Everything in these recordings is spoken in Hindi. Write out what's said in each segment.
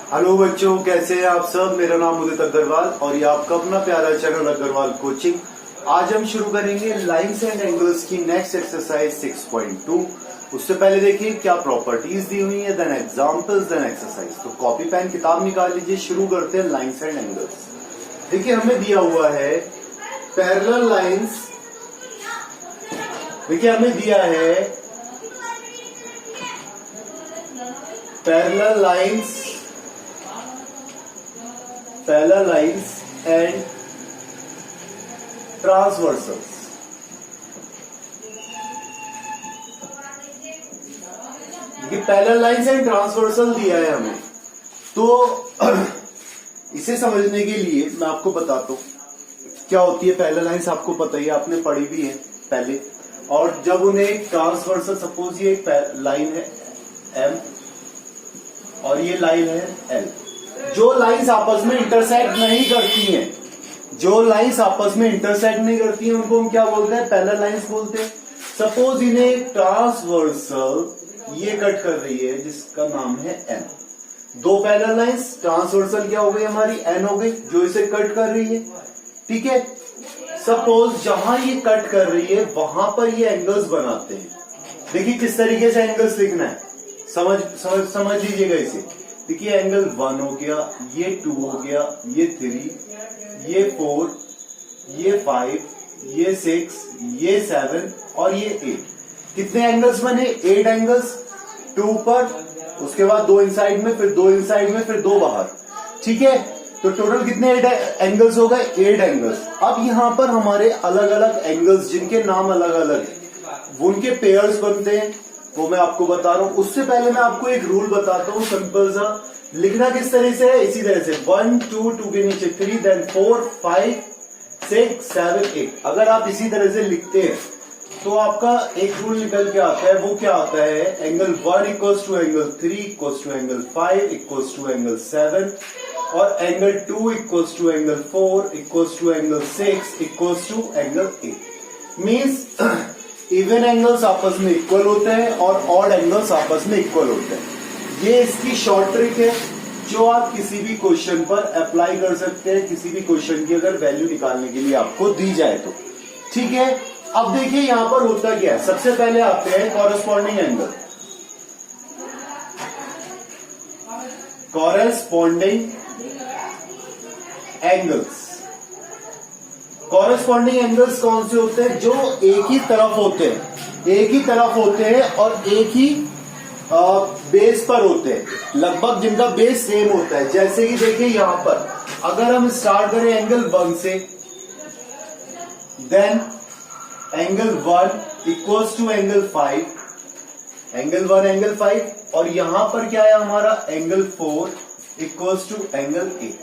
हेलो बच्चों, कैसे हैं आप सब। मेरा नाम उदित अग्रवाल और ये आपका अपना प्यारा चैनल अग्रवाल कोचिंग। आज हम शुरू करेंगे लाइंस एंड एंगल्स की नेक्स्ट एक्सरसाइज 6.2। उससे पहले देखिए क्या प्रॉपर्टीज दी हुई है, देन एग्जांपल्स, देन एक्सरसाइज। तो कॉपी पेन किताब निकाल लीजिए, शुरू करते हैं लाइंस एंड एंगल्स। देखिए हमें दिया हुआ है पैरेलल लाइंस। देखिए हमें दिया है पैरेलल लाइंस एंड ट्रांसवर्सल्स। देखिए पैरेलल लाइंस एंड ट्रांसवर्सल दिया है हमें, तो इसे समझने के लिए मैं आपको बताता हूं क्या होती है पैरेलल लाइंस। आपको पता ही है, आपने पढ़ी भी है पहले। और जब उन्हें ट्रांसवर्सल, सपोज ये एक लाइन है एम और ये लाइन है एल, जो लाइंस आपस में इंटरसेक्ट नहीं करती हैं, उनको हम क्या बोलते हैं, पैरेलल लाइंस बोलते हैं। सपोज इन्हें ट्रांसवर्सल ये कट कर रही है जिसका नाम है एन। दो पैरेलल लाइंस, ट्रांसवर्सल क्या हो गई हमारी, एन हो गई, जो इसे कट कर रही है। ठीक है, सपोज जहां ये कट कर रही है वहां पर ये एंगल्स बनाते हैं। देखिए किस तरीके से एंगल्स लिखना है, समझ लीजिएगा इसे। देखिए एंगल 1 हो गया, ये 2 हो गया, ये 3, ये 4, ये 5, ये 6, ये 7 और ये 8। कितने एंगल्स बने, 8 एंगल्स 2 पर, उसके बाद 2 इनसाइड में, फिर 2 इनसाइड में, फिर 2 बाहर। ठीक है, तो टोटल कितने एंगल्स हो गए, 8 एंगल्स। अब यहां पर हमारे अलग अलग एंगल्स जिनके नाम अलग अलग है, उनके पेयर्स बनते हैं, वो मैं आपको बता रहा हूं। उससे पहले मैं आपको एक रूल बताता हूं सिंपल सा। लिखना किस तरह से है, इसी तरह से 1 2 के नीचे 3, देन 4 5 6 7 8। अगर आप इसी तरह से लिखते हैं तो आपका एक रूल निकल के आता है। वो क्या आता है, angle 1 equals to angle 3 equals to angle 5 equals to angle 7 और angle 2 equals to angle 4 equals to angle 6 equals to angle 8। Means even angles आपस में इक्वल होते हैं और ऑड एंगल्स आपस में इक्वल होते हैं। ये इसकी शॉर्ट ट्रिक है जो आप किसी भी क्वेश्चन पर अप्लाई कर सकते हैं, किसी भी क्वेश्चन की अगर वैल्यू निकालने के लिए आपको दी जाए तो। ठीक है, अब देखिए यहां पर होता क्या है। सबसे पहले आते हैं कॉरेस्पॉन्डिंग एंगल। कॉरेस्पॉन्डिंग एंगल्स कौन से होते हैं, जो एक ही तरफ होते हैं और एक ही बेस पर होते हैं, लगभग जिनका बेस सेम होता है। जैसे कि देखिए यहां पर अगर हम स्टार्ट करें एंगल 1 से, then angle 1 equals to angle 5, angle 1 angle 5, और यहां पर क्या है हमारा एंगल 4 इक्वल्स टू एंगल 8।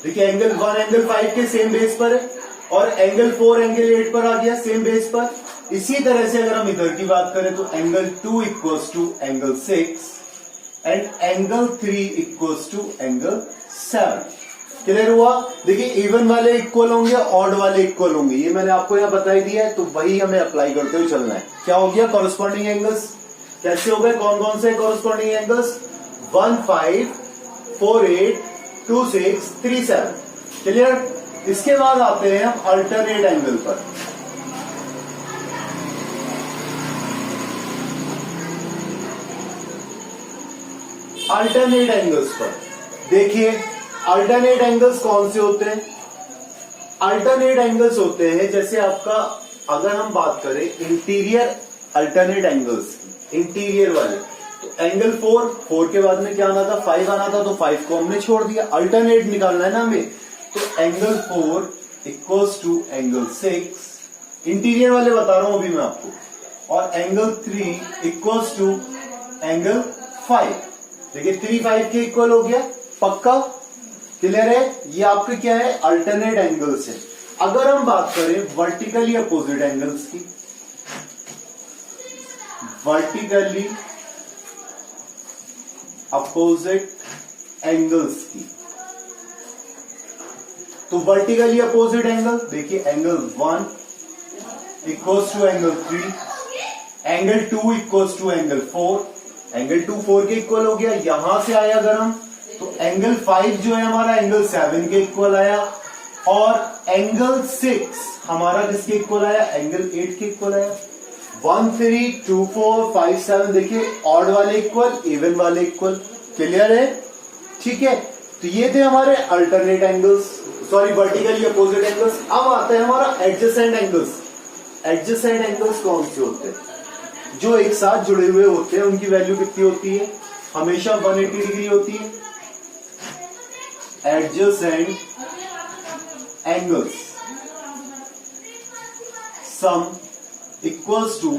देखिए एंगल 1 एंगल 5 के सेम बेस पर है और एंगल 4 एंगल 8 पर आ गया सेम बेस पर। इसी तरह से अगर हम इधर की बात करें तो angle 2 equals to angle 6 and angle 3 equals to angle 7। Clear हुआ। देखिए इवन वाले इक्वल होंगे, ऑड वाले इक्वल होंगे, ये मैंने आपको यहां बता ही दिया है, तो वही हमें अप्लाई करते हुए चलना है। क्या हो गया कॉरेस्पॉन्डिंग एंगल्स, कैसे हो गए, कौन कौन से कॉरेस्पॉन्डिंग एंगल्स, 1 5 4 8 2 6 3 7। क्लियर। इसके बाद आते हैं हम अल्टरनेट एंगल पर। अल्टरनेट एंगल्स पर देखिए अल्टरनेट एंगल्स कौन से होते हैं। अल्टरनेट एंगल्स होते हैं जैसे आपका, अगर हम बात करें इंटीरियर अल्टरनेट एंगल्स की, इंटीरियर वाले, तो एंगल 4 के बाद में क्या आना था, 5 आना था, तो 5 को हमने छोड़ दिया। अल्टरनेट निकालना है ना हमें, तो angle 4 equals to angle 6, interior वाले बता रहा हूं अभी मैं आपको, और एंगल 3 इक्वल्स टू एंगल 5। देखिए 3 5 के इक्वल हो गया, पक्का क्लियर है। ये आपके क्या है, अल्टरनेट एंगल्स है। अगर हम बात करें वर्टिकली अपोजिट एंगल्स की, वर्टिकली अपोजिट एंगल्स की, तो वर्टिकली अपोजिट एंगल देखिए angle 1 equals to angle 3, angle 2 equals to angle 4, angle 2 4 के इक्वल हो गया। यहां से आए अगर हम तो एंगल 5 जो है हमारा एंगल 7 के इक्वल आया, और एंगल 6 हमारा किसके इक्वल आया, एंगल 8 के इक्वल आया। 1 3 2 4 5 7 देखिए, ऑड वाले इक्वल, इवन वाले इक्वल। क्लियर है? ठीक है, तो ये थे हमारे alternate angles, sorry vertically opposite angles. अब आता है हमारा एडजेसेंट एंगल्स। एडजेसेंट एंगल्स कौन से होते हैं? जो एक साथ जुड़े हुए होते हैं, उनकी वैल्यू कितनी होती है? हमेशा 180 डिग्री होती है। Adjacent angles sum equals to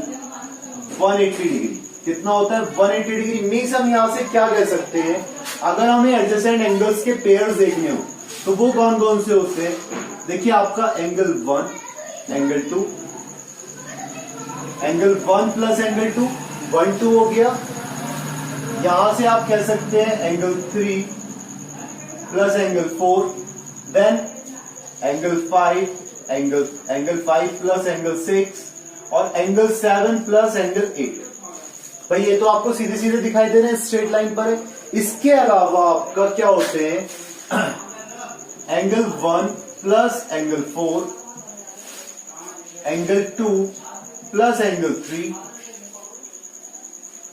180 degree. कितना होता है? 180 डिग्री। मीन्स हम यहां से क्या कह सकते हैं, अगर हमें एडजेसेंट एंगल्स के पेयर्स देखने हो तो वो कौन कौन से होते हैं? देखिए, आपका angle 1, angle 2, angle 1 plus angle 2, 1 2 हो गया। यहां से आप कह सकते हैं angle 3 plus angle 4, then angle 5, angle 5 plus angle 6, और एंगल 7 प्लस एंगल 8। भाई ये तो आपको सीधे सीधे दिखाई दे रहे हैं, स्ट्रेट लाइन पर है। इसके अलावा आपका क्या होते हैं, angle 1 plus angle 4, angle 2 plus angle 3,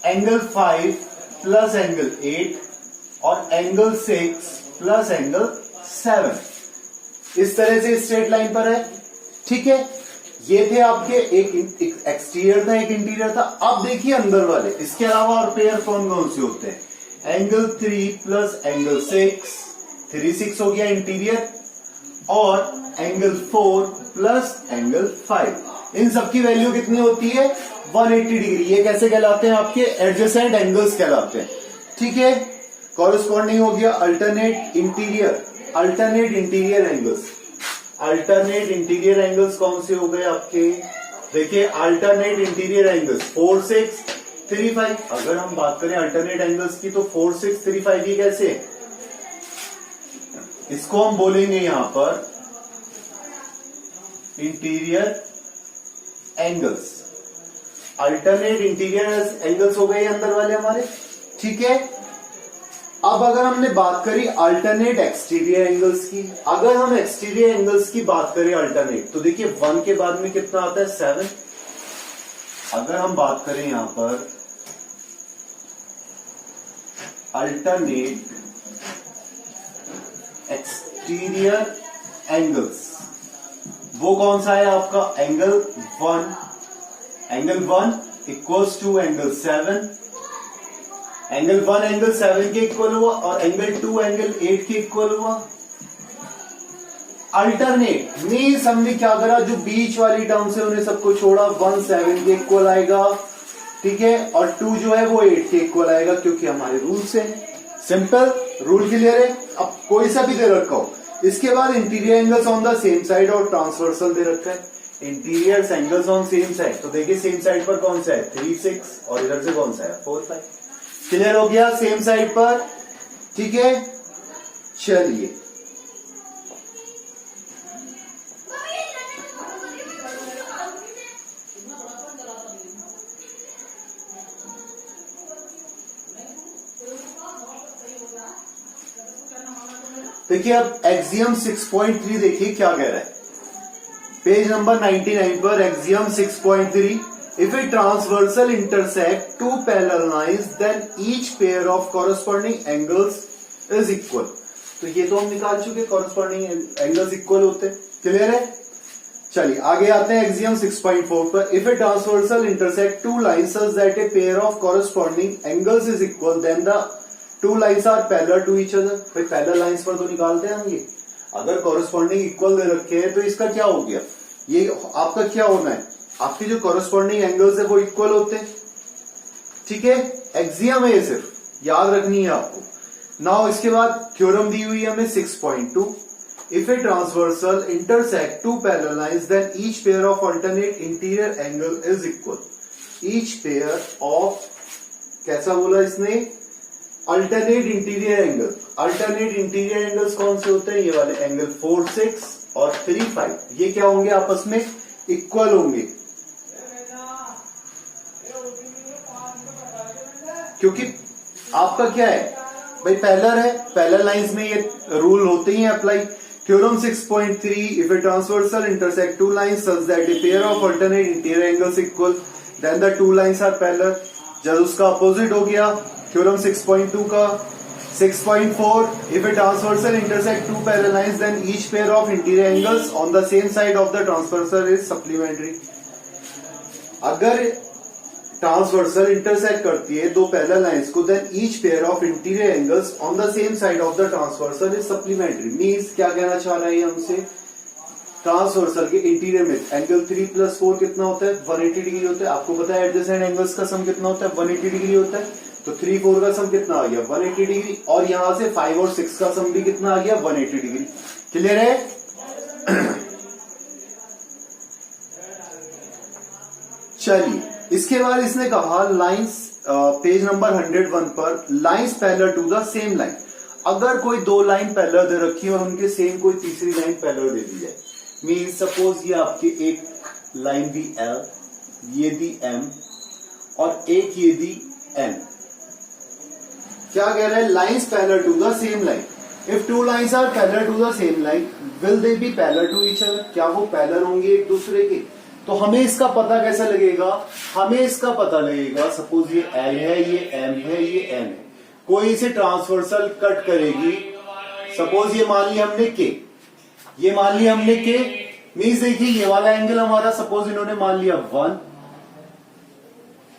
angle 5 plus angle 8, और एंगल 6 प्लस एंगल 7। इस तरह से स्ट्रेट लाइन पर है। ठीक है, ये थे आपके, एक एक्सटीरियर था, एक इंटीरियर था। अब देखिए अंदर वाले, इसके अलावा और पेयर कौन कौन से होते हैं? एंगल 3 प्लस एंगल 6, 3 6 हो गया इंटीरियर, और एंगल 4 प्लस एंगल 5। इन सबकी वैल्यू कितनी होती है? 180 डिग्री। ये कैसे कहलाते हैं? आपके एडजेसेंट एंगल्स कहलाते हैं। ठीक है, कॉरेस्पॉन्डिंग हो गया alternate interior, alternate interior angles. Alternate interior angles कौन से हो गए आपके? देखिए, अल्टरनेट इंटीरियर एंगल्स 4 6 3 5। अगर हम बात करें अल्टरनेट एंगल्स की तो 4 6 3 5 ये कैसे है? इसको हम बोलेंगे यहां पर interior angles. Alternate interior angles हो गए अंदर वाले हमारे। ठीक है, अब अगर हमने बात करी अल्टरनेट एक्सटीरियर एंगल्स की, अगर हम एक्सटीरियर एंगल्स की बात करें अल्टरनेट, तो देखिए 1 के बाद में कितना आता है? 7। अगर हम बात करें यहां पर अल्टरनेट एक्सटीरियर एंगल्स, वो कौन सा है आपका? Angle 1, angle 1 equals to angle 7, angle 1 angle 7 के इक्वल हुआ, और एंगल 2 एंगल 8 के इक्वल हुआ। अल्टरनेट मीन्स हमने क्या करा, जो बीच वाली टर्म से उन्हें सबको छोड़ा। 1 7 के इक्वल आएगा, ठीक है, और 2 जो है वो 8 के इक्वल आएगा, क्योंकि हमारे रूल से सिंपल रूल क्लियर है। अब कोई सा भी दे रखा हो। इसके बाद interior angles on the same side और ट्रांसवर्सल दे रखा है। Interior angles on same side, तो देखिए सेम साइड पर कौन सा है? 3 6, और इधर से कौन सा है? 4 5। क्लियर हो गया सेम साइड पर? ठीक है, चलिए देखिए, अब एक्सियम 6.3 देखिए क्या कह रहा है। पेज नंबर 99 पर axiom 6.3, if a transversal intersect two parallel lines then each pair of corresponding angles is equal। तो ये तो हम निकाल चुके, corresponding angles equal होते हैं। क्लियर है? चलिए आगे आते हैं एक्सियम 6.4 पर। if a transversal intersect two lines such that a pair of corresponding angles is equal then the two lines are parallel to each other। भाई पैरेलल लाइंस पर तो निकालते हैं हम ये। अगर corresponding equal दे रखे हैं तो इसका क्या हो गया? ये आपका क्या होना है? आपके जो कॉरेस्पॉन्डिंग एंगल्स है वो इक्वल होते हैं। ठीक है, एक्सियम है ये, सिर्फ याद रखनी है आपको। नाउ इसके बाद थ्योरम दी हुई है हमें 6.2, if a transversal intersect two parallel lines then each pair of alternate interior angle is equal. Each pair of, कैसा बोला इसने? Alternate interior angle. Alternate interior angles कौन से होते हैं? ये वाले एंगल 4 6 और 3 5। ये क्या होंगे? आपस में इक्वल होंगे, क्योंकि आपका क्या है? भाई पैरेलल है, पैरेलल लाइंस में ये रूल होते ही apply. Theorem 6.3, if a transversal intersect two lines such that a pair of alternate interior angles equal then the two lines are parallel. जब उसका अपोजिट हो गया थ्योरम 6.2 का। 6.4, if a transversal intersect two parallel lines then each pair of interior angles on the same side of the transversal is supplementary। अगर ट्रांसवर्सल इंटरसेक्ट करती है दो पैरेलल लाइंस को then each pair of interior angles on the same side of the transversal is supplementary. Means क्या कहना चाह रहा है हमसे, ट्रांसवर्सल के इंटीरियर में एंगल 3 + 4 कितना होता है, 180 डिग्री होता है। आपको पता है एडजेसेंट एंगल्स का सम कितना होता है, 180 डिग्री होता है। तो 3, 4 का सम कितना आ गया, 180 डिग्री। और यहां से 5 और 6 का सम भी कितना आ गया, 180 डिग्री। क्लियर है? चलिए इसके बाद इसने कहा लाइंस, पेज नंबर 101 पर, lines parallel to the same line. अगर कोई दो लाइन पैरेलल दे रखी है और उनके सेम कोई तीसरी लाइन पैरेलल दे दी जाए, मीन सपोज ये आपकी एक लाइन दी L, ये दी M और एक ये दी N। क्या कह रहा है, lines parallel to the same line. If two lines are parallel to the same line will they be parallel to each other. क्या वो पैरेलल होंगे एक दूसरे के? तो हमें इसका पता कैसे लगेगा, हमें इसका पता लगेगा सपोज ये L है, ये M है, ये N है। कोई इसे ट्रांसवर्सल कट करेगी, सपोज ये मान लिया हमने K, ये मान लिया हमने K। मीन्स देखिए ये वाला एंगल हमारा सपोज इन्होंने मान लिया 1,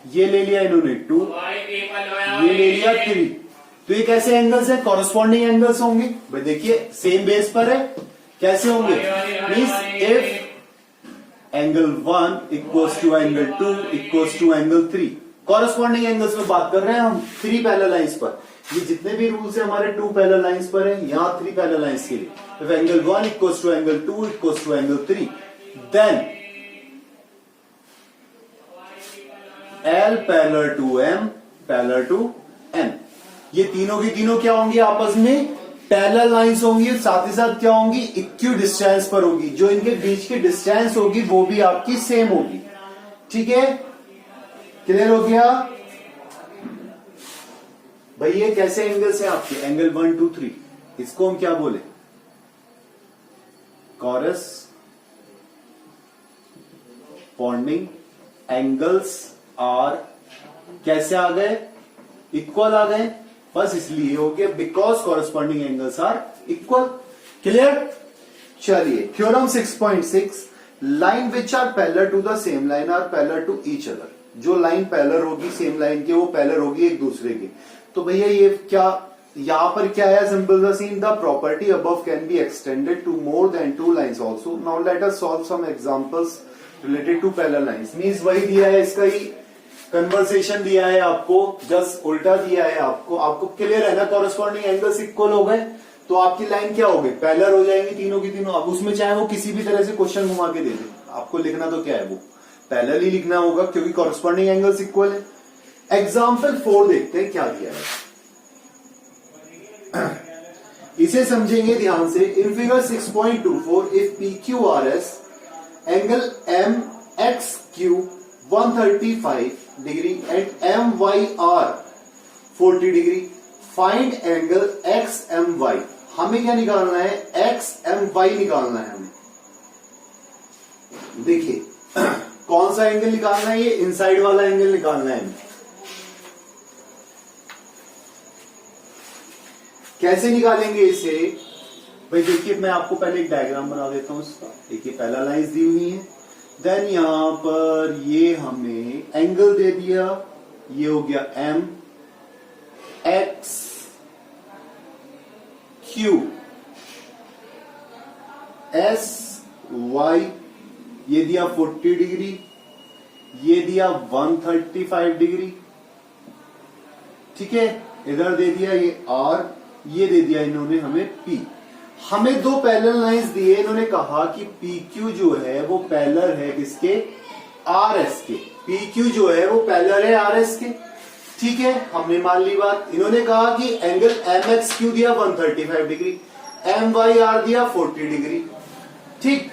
ये ले लिया इन्होंने 2, ये ले लिया 3। तो ये कैसे एंगल्स है, कॉरेस्पॉन्डिंग एंगल्स होंगे। भाई देखिए सेम बेस पर है, कैसे होंगे, means if angle 1 equals to angle 2 equals to angle 3, corresponding angles में बात कर रहे हैं हम 3 पैरेलल लाइंस पर। ये जितने भी रूल्स है हमारे 2 पैरेलल लाइंस पर है, यहां 3 पैरेलल लाइंस के लिए। If angle 1 equals to angle 2 equals to angle 3 then L parallel to M parallel to N। ये तीनों की तीनों क्या होंगी, आपस में पैरेलल लाइंस होंगी, साथ ही साथ क्या होंगी, इक्वल डिस्टेंस पर होगी। जो इनके बीच की डिस्टेंस होगी वो भी आपकी सेम होगी। ठीक है, क्लियर हो गया भाई। ये कैसे एंगल्स हैं आपके, एंगल 1, 2, 3, इसको हम क्या बोले, कॉरेस्पॉन्डिंग एंगल्स आर कैसे आ गए, इक्वल आ गए। बस इसलिए हो गया because corresponding angles are equal. Clear? चलिए theorem 6.6, line which are parallel to the same line are parallel to each other. जो लाइन पैरेलल होगी सेम लाइन के वो पैरेलल होगी एक दूसरे के। तो भैया ये क्या, यहां पर क्या है, simple the scene, the property above can be extended to more than 2 lines also. Now let us solve some examples related to parallel lines. Means वही दिया है, इसका ही कन्वर्सेशन दिया है आपको, जस्ट उल्टा दिया है आपको। आपको क्लियर है ना, कॉरेस्पॉन्डिंग एंगल्स इक्वल हो गए तो आपकी लाइन क्या हो गई, पैरेलल हो जाएंगी तीनों की तीनों। अब उसमें चाहे वो किसी भी तरह से क्वेश्चन घुमा के दे दे, आपको लिखना तो क्या है, वो पैरेलल ही लिखना होगा क्योंकि कॉरेस्पॉन्डिंग एंगल्स इक्वल है। एग्जाम्पल 4 देखते हैं क्या दिया है, इसे समझेंगे ध्यान से। In figure 6.24 if PQRS angle MXQ 135 degree and MYR 40 degree, find angle XMY। हमें क्या निकालना है, XMY निकालना है हमें। देखिए कौन सा एंगल निकालना है, ये इनसाइड वाला एंगल निकालना है हमें। कैसे निकालेंगे इसे भाई, देखिए मैं आपको पहले एक डायग्राम बना देता हूं इसका। देखिए पहला लाइंस दी हुई है, देन यहां पर ये हमें एंगल दे दिया, ये हो गया M X Q S Y, ये दिया 40 डिग्री, ये दिया 135 डिग्री। ठीक है, इधर दे दिया ये R, ये दे दिया इन्होंने हमें P। हमें दो पैरेलल लाइंस दिए, इन्होंने कहा कि PQ जो है वो पैरेलल है किसके, RS के। PQ जो है वो पैरेलल है RS के। ठीक है, हमने मान ली बात। इन्होंने कहा कि एंगल MXQ दिया 135 डिग्री, MYR दिया 40 डिग्री। ठीक,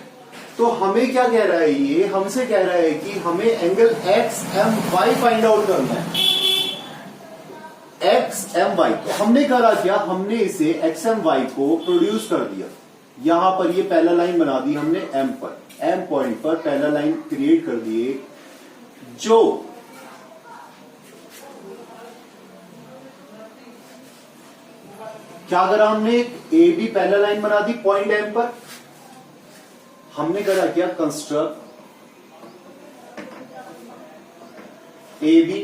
तो हमें क्या कह रहा है, ये हमसे कह रहा है कि हमें एंगल XMY फाइंड आउट करना है। एक्स एम वाई, तो हमने करा क्या, हमने इसे एक्स एम वाई को प्रोड्यूस कर दिया। यहां पर ये पहला लाइन बना दी हमने एम पर, एम पॉइंट पर पहला लाइन क्रिएट कर दिए, जो क्या करा हमने, ए बी पहला लाइन बना दी पॉइंट एम पर। हमने करा क्या, construct A B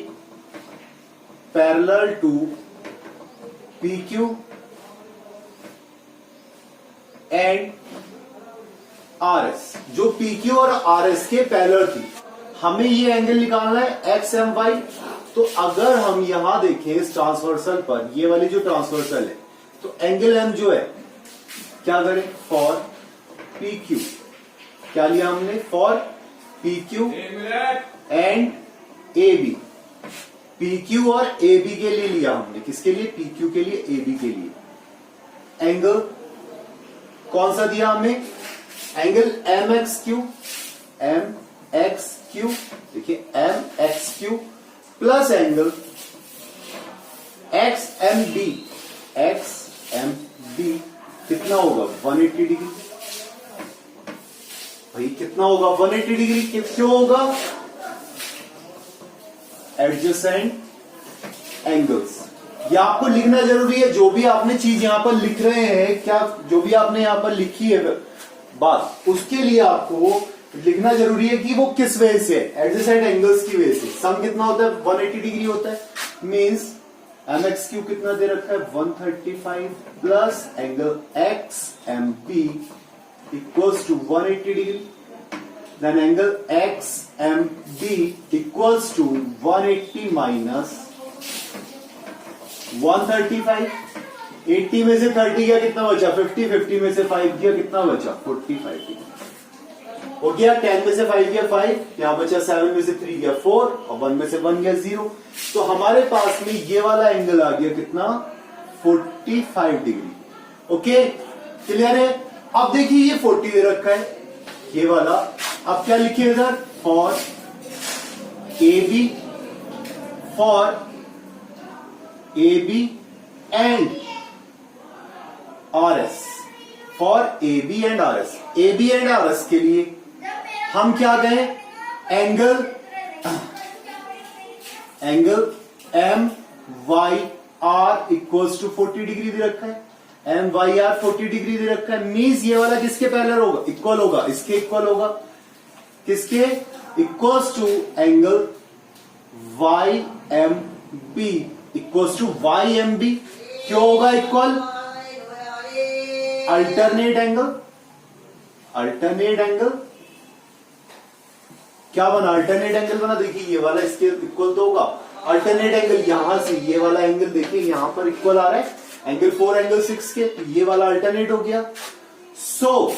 parallel to P Q and R S, जो पी क्यू और आर एस के पैरेलल थी। हमें ये एंगल निकालना है एक्स एम वाई। तो अगर हम यहां देखें इस ट्रांसवर्सल पर, ये वाली जो ट्रांसवर्सल है, तो एंगल एम जो है, क्या करें, फॉर पी क्यू, क्या लिया हमने, for P Q and A B, P Q और ए बी के लिए लिया हमने, किसके लिए, पी क्यू के लिए, ए बी के लिए। एंगल कौन सा दिया हमें, angle M X Q, M X Q, देखिए M X Q plus angle X M B, X M B कितना होगा, 180 डिग्री। भाई कितना होगा, 180 डिग्री। क्यों होगा, एडजेसेंट एंगल्स। ये आपको लिखना जरूरी है, जो भी आपने चीज यहां पर लिख रहे हैं, क्या जो भी आपने यहां पर लिखी है बात, उसके लिए आपको लिखना जरूरी है कि वो किस वजह से, एडजेसेंट एंगल्स की वजह से। सम कितना होता है, 180 डिग्री होता है। मींस एम एक्स क्यू कितना दे रखा है, 135 plus angle X M B equals to 180 degree. Then angle X M B equals to 180 minus 135। 80 में से 30 गया, कितना बचा, 50। 50 में से 5 गया, कितना बचा, 45 डिग्री हो गया। 10 में से 5 गया 5, यहां बचा 7 में से 3 गया 4, और 1 में से 1 गया 0। तो हमारे पास में ये वाला एंगल आ गया कितना, 45 डिग्री। ओके, क्लियर है। अब देखिए ये 40 दे रखा है, ये वाला। अब क्या लिखिए इधर, for A B, for A B and R S, for A B and R S. A B and R S के लिए हम क्या कहें, angle M Y R equals to 40 degree दे रखा है, एम वाई आर 40 डिग्री दे रखा है। मीन्स ये वाला किसके पैरेलल होगा, इक्वल होगा, इसके इक्वल होगा, किसके, equals to angle Y M B equals to Y M B. क्यों होगा equal, alternate angle, alternate angle क्या बना, अल्टरनेट एंगल बना। देखिए ये वाला इसके इक्वल तो होगा, अल्टरनेट एंगल यहां से ये वाला एंगल देखिए यहां पर इक्वल आ रहा है, एंगल 4 एंगल 6 के, तो ये वाला अल्टरनेट हो गया। So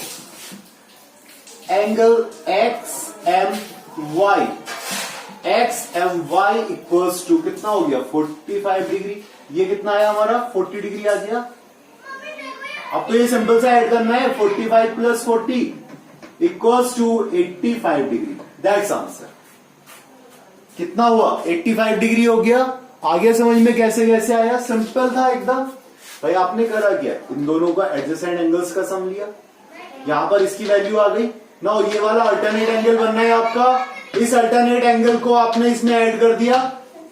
angle X M Y, X M Y equals to कितना हो गया, 45 डिग्री। ये कितना आया हमारा, 40 डिग्री आ गया। अब तो ये सिंपल सा ऐड करना है, 45 plus 40 equals to 85 degree. That's answer. कितना हुआ, 85 डिग्री हो गया। आगे समझ में कैसे कैसे आया, सिंपल था एकदम। भाई आपने करा क्या, इन दोनों का एडजेसेंट एंगल्स का सम लिया, यहां पर इसकी वैल्यू आ गई ना। ये वाला अल्टरनेट एंगल बनना है आपका, इस अल्टरनेट एंगल को आपने इसमें ऐड कर दिया,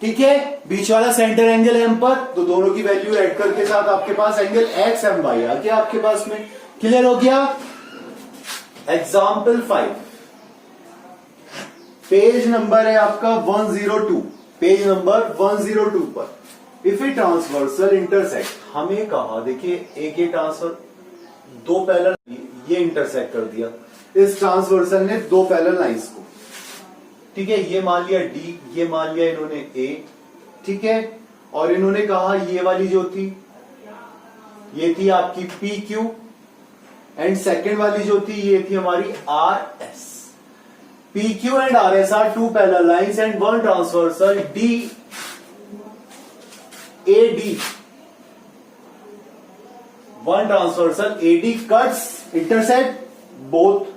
ठीक है। बीच वाला सेंटर एंगल एम पर, तो दोनों की वैल्यू ऐड करके साथ आपके पास एंगल एक्स एम वाई आ गया आपके पास में। क्लियर हो गया। एग्जाम्पल 5, पेज नंबर है आपका 102, पेज नंबर 102 पर। इफ ए ट्रांसवर्सल इंटरसेक्ट, हमें कहा देखिए एक ये ट्रांसफर, दो पैरेलल, ये इंटरसेक्ट कर दिया इस ट्रांसवर्सल ने दो पैरेलल लाइंस को, ठीक है। ये मान लिया डी, ये मान लिया इन्होंने ए, ठीक है। और इन्होंने कहा ये वाली जो थी, ये थी आपकी पी क्यू, एंड सेकेंड वाली जो थी ये थी हमारी R S. P Q and R S are two parallel lines and one transversal D A D, one transversal A D cuts intersect both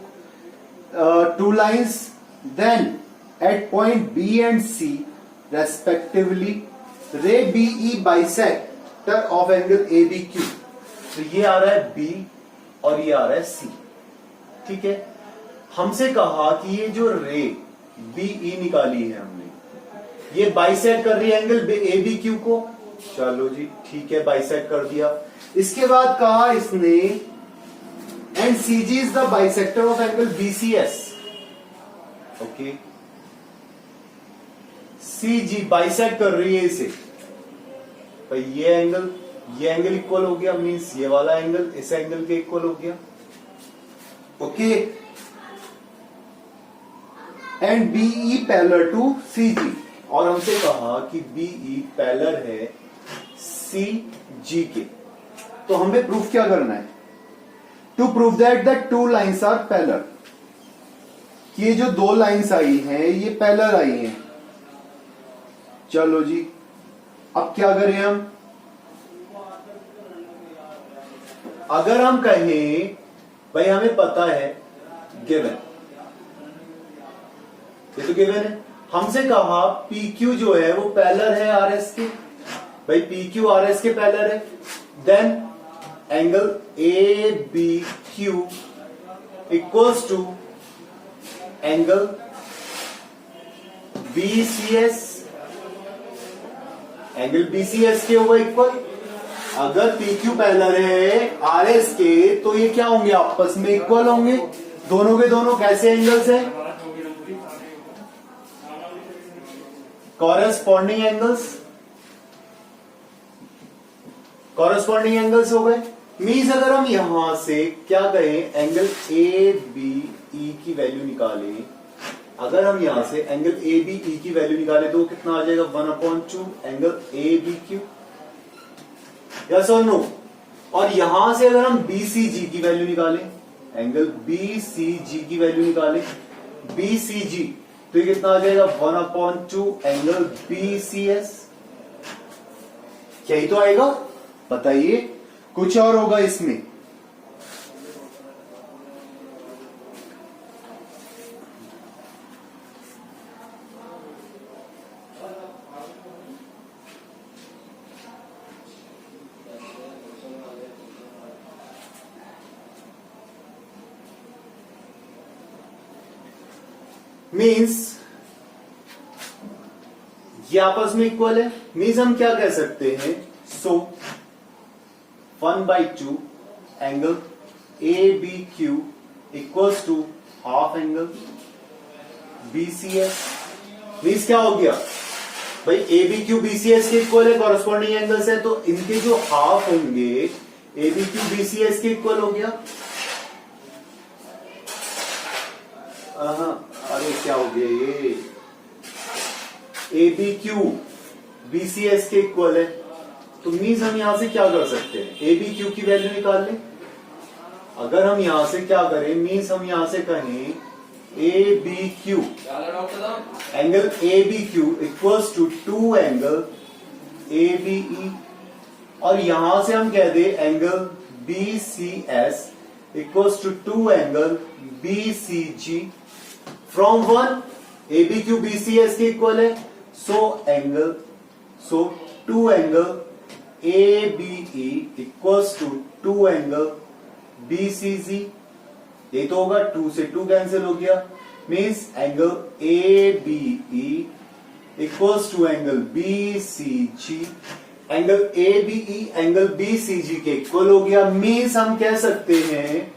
two lines, then at point B and C respectively ray BE bisector of angle A B Q. तो ये आ रहा है बी और ये आ रहा है सी। ठीक है, हमसे कहा कि ये जो रे बीई निकाली है हमने, ये बाइसेक्ट कर रही है एंगल ए बी क्यू को। चलो जी ठीक है, बाइसेक्ट कर दिया। इसके बाद कहा इसने and CG is the bisector of angle BCS. Okay, CG bisect कर रही है इसे, भाई ये एंगल इक्वल हो गया, मींस ये वाला एंगल इस एंगल के इक्वल हो गया। Okay, and BE parallel to CG, और हमसे कहा कि बीई पैरेलल है सीजी के। तो हमें प्रूफ क्या करना है? To prove that the two lines are parallel, ये जो दो लाइंस आई हैं ये पैरेलल आई हैं। चलो जी, अब क्या करें हम? अगर हम कहें भाई हमें पता है गिवन, ये तो गिवन है, हमसे कहा PQ जो है वो पैरेलल है RS के, भाई PQ RS के पैरेलल है, then angle ABQ equals to angle BCS, angle BCS के होगा इक्वल। अगर PQ पैरेलल है RS के तो ये क्या होंगे? आपस में इक्वल होंगे। दोनों के दोनों कैसे एंगल्स हैं? कॉरेस्पॉन्डिंग एंगल्स हो गए। मीन्स अगर हम यहां से क्या कहें, एंगल ABE की वैल्यू निकालें, अगर हम यहां से एंगल ABE की वैल्यू निकालें तो वो कितना आ जाएगा? 1/2 एंगल ABQ, यस और नो। और यहां से अगर हम BCG की वैल्यू निकालें, एंगल BCG की वैल्यू निकालें, BCG, तो ये कितना आ जाएगा? 1/2 एंगल BCS। यही तो आएगा, बताइए कुछ और होगा इसमें? मीन्स ये आपस में इक्वल है। मीन्स हम क्या कह सकते हैं? So 1/2 angle ABQ equals to half angle BCS। Means क्या हो गया भाई? ABQ BCS के इक्वल है, कॉरेस्पॉन्डिंग एंगल्स है, तो इनके जो हाफ होंगे ABQ BCS के इक्वल हो गया। अरे क्या हो गया ये? ABQ BCS के इक्वल है, तो मीन्स हम यहां से क्या कर सकते हैं? ABQ की वैल्यू निकाल लें। अगर हम यहां से क्या करें, मीन्स हम यहां से कहें ABQ, angle ABQ equals to 2 angle ABE, और यहां से हम कह दे angle BCS equals to 2 angle BCG। From 1 ABQ BCS के इक्वल है, so 2 angle ABE equals to 2 angle BCG। ये तो होगा, 2 से 2 कैंसिल हो गया, means angle ABE equals to angle BCG। Angle ABE angle BCG के इक्वल हो गया। मीन्स हम कह सकते हैं,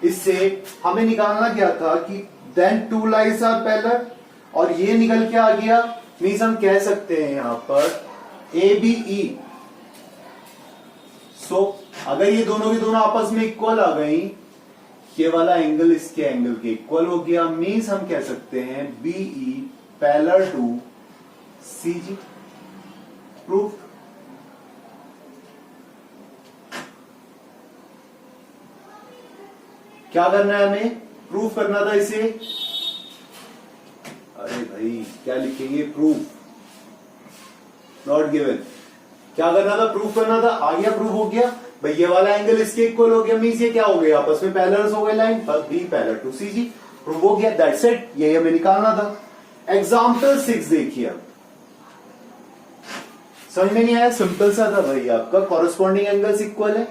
इससे हमें निकालना क्या था कि देन 2 लाइंस आर पैरेलल, और ये निकल के आ गया। मीन्स हम कह सकते हैं यहां पर ABE, सो अगर ये दोनों की दोनों आपस में इक्वल आ गई, ये वाला एंगल इसके एंगल के इक्वल हो गया। मीन्स हम कह सकते हैं BE parallel to CG। Proof. क्या करना है हमें? प्रूफ करना था इसे। अरे भाई क्या लिखेंगे? Proof, not given. क्या करना था? प्रूफ करना था। आ गया, प्रूफ हो गया भाई। ये वाला एंगल इसके इक्वल हो गया, मीन्स ये क्या हो गया? आपस में पैरेलल हो गए line, B parallel to CG। Proof हो गया, दैट्स इट। ये हमें निकालना था। एग्जाम्पल 6 देखिए। समझ में नहीं आया? सिंपल सा था भाई, आपका कॉरेस्पॉन्डिंग एंगल्स इक्वल है,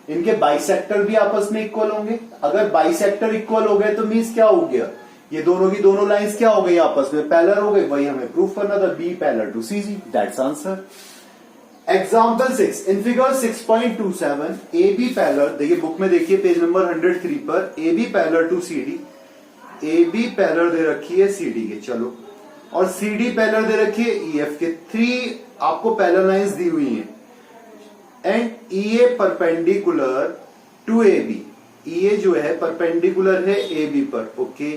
इनके बाइसेक्टर भी आपस में इक्वल होंगे। अगर बाइसेक्टर इक्वल हो गए तो मीन्स क्या हो गया, ये दोनों की दोनों लाइंस क्या हो गई, आपस में पैरेलल हो गई। वही हमें प्रूफ करना था, B parallel to CG, that's answer. Example 6, in figure 6.27 A B parallel, देखिए बुक में देखिए पेज नंबर 103 पर, A B parallel to C D, A B parallel दे रखी है सी डी के, चलो, और सी डी पैरेलल दे रखी है ई एफ के, 3 आपको पैरेलल लाइंस दी हुई हैं, and E A perpendicular to A B, E A जो है परपेंडिकुलर है ए बी पर, okay.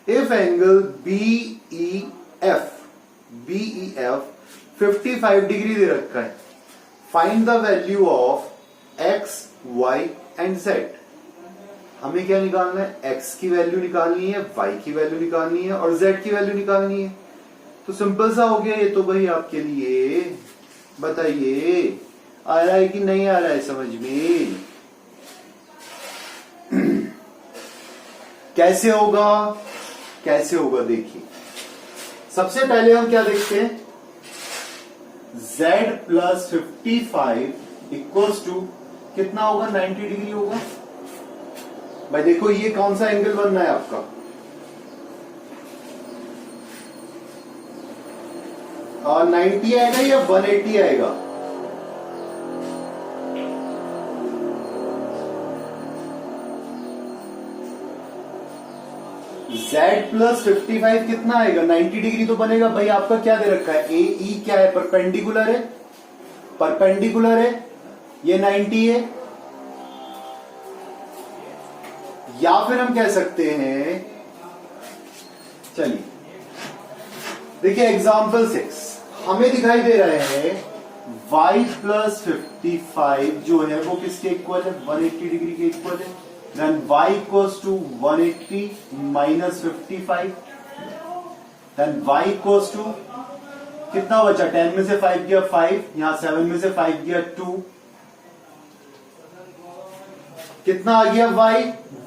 If angle B E F 55 degree दे रखा है, find the value of X Y and Z. हमें क्या निकालना है, एक्स की वैल्यू निकालनी है, वाई की वैल्यू निकालनी है, और जेड की वैल्यू निकालनी है। तो सिंपल सा हो गया ये तो भाई आपके लिए। बताइए आ रहा है कि नहीं आ रहा है समझ में? कैसे होगा, कैसे होगा देखिए, सबसे पहले हम क्या देखते हैं, z प्लस 55 इक्वल्स टू कितना होगा, 90 डिग्री होगा। भाई देखो ये कौन सा एंगल बनना है आपका, और 90 आएगा या 180 आएगा, z प्लस 55 कितना आएगा, 90 डिग्री तो बनेगा। भाई आपका क्या दे रखा है, ए ई क्या है, परपेंडिकुलर है, परपेंडिकुलर है, ये 90 है। या फिर हम कह सकते हैं, चलिए देखिए एग्जाम्पल 6, हमें दिखाई दे रहे हैं y प्लस 55 जो है वो किसके इक्वल है, 180 डिग्री के इक्वल है। Then y equals to 180 minus 55, then y equals to कितना बचा, 10 में से 5 गया 5, यहां 7 में से 5 गया 2, कितना आ गया y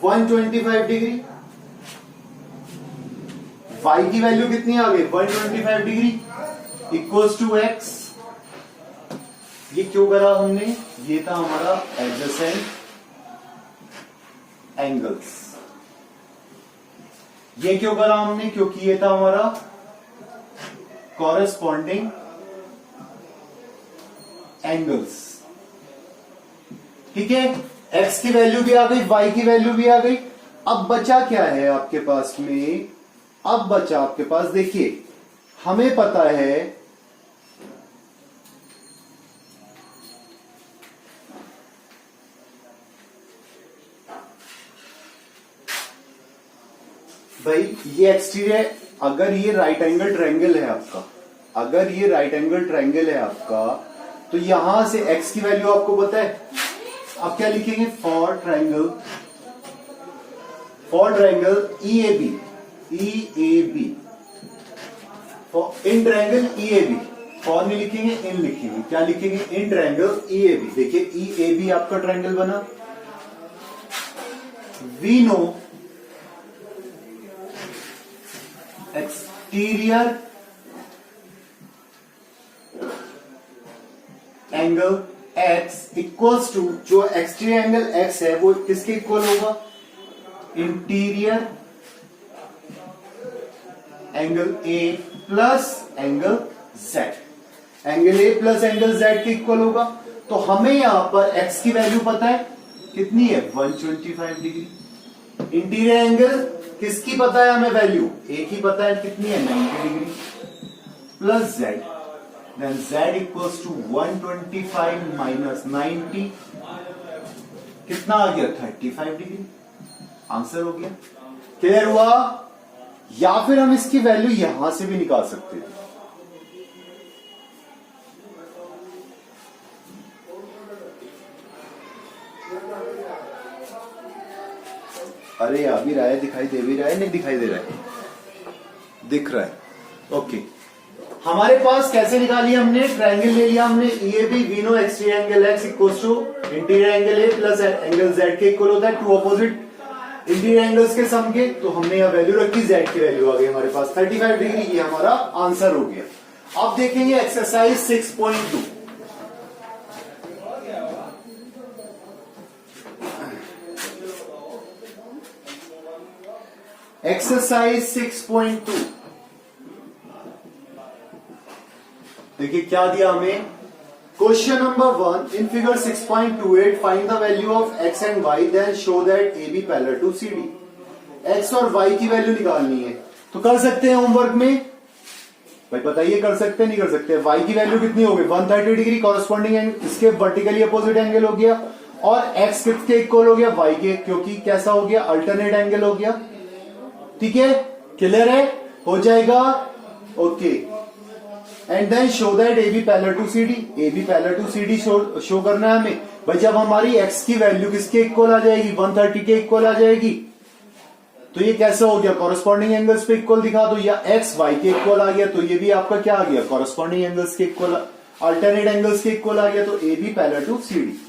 125 डिग्री। y की वैल्यू कितनी आ गई, 125 डिग्री इक्वल्स टू x। ये क्यों करा हमने, ये था हमारा एडजेसेंट एंगल्स। ये क्यों करा हमने, क्योंकि ये था हमारा कॉरेस्पॉन्डिंग एंगल्स। ठीक है, x की वैल्यू भी आ गई, y की वैल्यू भी आ गई। अब बचा क्या है आपके पास में, अब बचा आपके पास, देखिए हमें पता है भाई ये एक्सटीरियर, अगर ये राइट एंगल ट्रायंगल है आपका, अगर ये राइट एंगल ट्रायंगल है आपका, तो यहां से x की वैल्यू आपको पता है, आप क्या लिखेंगे, for triangle EAB, in triangle EAB, for नहीं लिखेंगे, इन लिखेंगे, क्या लिखेंगे, इन ट्रायंगल EAB। देखिए EAB आपका ट्रायंगल बना। We know exterior angle x equals to, जो एक्सटीरियर एंगल x है वो किसके इक्वल होगा, interior angle A plus angle Z, angle A plus angle Z के इक्वल होगा। तो हमें यहां पर x की वैल्यू पता है कितनी है, 125 डिग्री। इंटीरियर एंगल किसकी पता है हमें वैल्यू, A की पता है कितनी है, 90 degree plus Z, then Z equals to 125 minus 90, कितना आ गया, 35 डिग्री। आंसर हो गया, क्लियर हुआ। या फिर हम इसकी वैल्यू यहां से भी निकाल सकते थे, अरे आ भी रहा है, दिखाई दे भी रहा है, नहीं दिखाई दे रहा है, दिख रहा है, ओके। हमारे पास कैसे निकाली हमने, ट्रायंगल ले लिया हमने EAB, we know exterior angle x equals to interior angle A plus angle Z के इक्वल होता है, टू अपोजिट इंटीरियर एंगल्स के सम के। तो हमने यहां वैल्यू रखी, Z की वैल्यू आ गई हमारे पास 35 डिग्री, ये हमारा आंसर हो गया। अब देखेंगे एक्सरसाइज 6.2। एक्सरसाइज 6.2 देखिए क्या दिया हमें। Question number 1 in figure 6.28 find the value of x and y then show that A B parallel to C D. x और y की वैल्यू निकालनी है तो कर सकते हैं होमवर्क में भाई, बताइए कर सकते हैं नहीं कर सकते। y की वैल्यू कितनी हो गई 130 डिग्री, कॉरेस्पॉन्डिंग इसके वर्टिकली अपोजिट एंगल हो गया, और x किसके इक्वल हो गया y के, क्योंकि कैसा हो गया अल्टरनेट एंगल हो गया। ठीक है, क्लियर है, हो जाएगा okay. And then show that A B parallel to C D, A B parallel to C D show करना है हमें भाई। जब हमारी x की वैल्यू किसके इक्वल आ जाएगी 130 के इक्वल आ जाएगी तो ये कैसे हो गया कॉरेस्पॉन्डिंग एंगल्स पे इक्वल दिखा दो, या x y के इक्वल आ गया तो ये भी आपका क्या आ गया कॉरेस्पॉन्डिंग एंगल्स के इक्वल, अल्टरनेट एंगल्स के इक्वल आ गया, तो A B parallel to C D.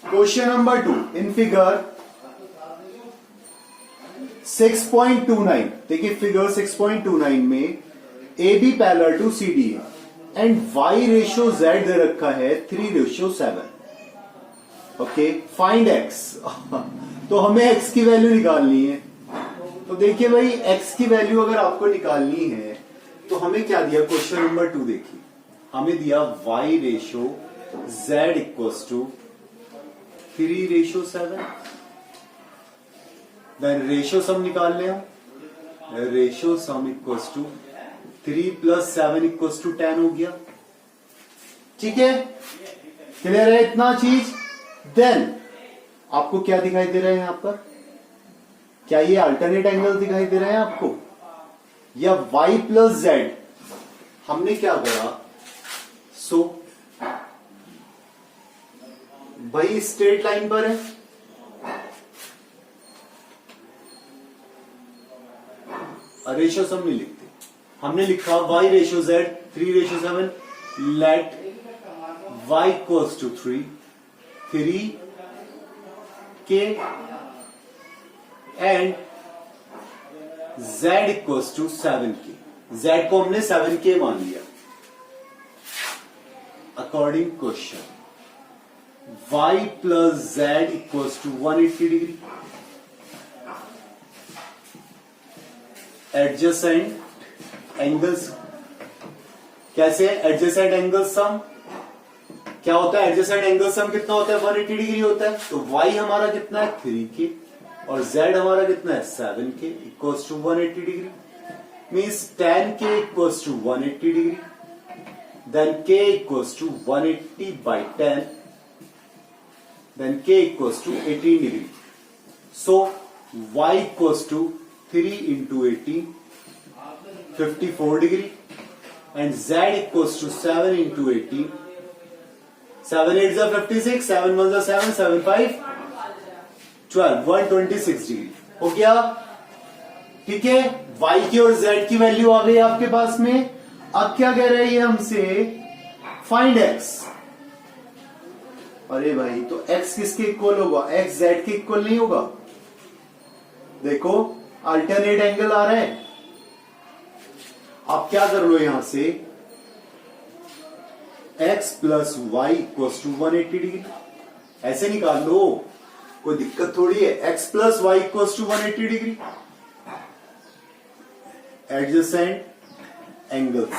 Question number 2 in figure 6.29 देखिए फिगर 6.29 में A B parallel to C D है एंड y रेशियो z दे रखा है 3:7। ओके, फाइंड x तो हमें x की वैल्यू निकालनी है। तो देखिए भाई x की वैल्यू अगर आपको निकालनी है तो हमें क्या दिया, क्वेश्चन नंबर 2 देखिए हमें दिया y ratio z equals to 3:7। Then ratio sum निकाल लें हम, ratio sum equals to 3 + 7 equals to 10 हो गया। ठीक है, क्लियर है इतना चीज। देन आपको क्या दिखाई दे रहा है यहां पर, क्या ये अल्टरनेट एंगल दिखाई दे रहे हैं आपको, या y + z हमने क्या करा, सो भाई स्ट्रेट लाइन पर है, रेशियो सम नहीं लिखते, हमने लिखा y ratio z 3:7, let y equals to 3 के एंड z इक्वल्स टू 7 के। z को हमने 7 के मान लिया। According question y + z equals to 180 degree. Adjacent angles कैसे, एडजेसेंट एंगल सम क्या होता है, एडजेसेंट एंगल सम कितना होता है 180 डिग्री होता है। तो y हमारा कितना है 3 के और z हमारा कितना है 7 के equals to 180 degree. Means tan k equals to 180 degree, then k equals to 180/10, then k equals to 18 degree. So y equals to 3 × 18 54 degree and z equals to 7 × 18 7 8 जा 56, 7 1 जा 7, 7 5 12 126 डिग्री हो गया। ठीक है, y की और z की वैल्यू आ गई आपके पास में। अब क्या कह रहे हैं हमसे, फाइंड x। अरे भाई तो x किसके इक्वल होगा, x z के इक्वल नहीं होगा। देखो अल्टरनेट एंगल आ रहा है, आप क्या कर लो यहां से x + y equals to 180 degree ऐसे निकाल लो, कोई दिक्कत थोड़ी है। x + y equals to 180 degree. Adjacent angles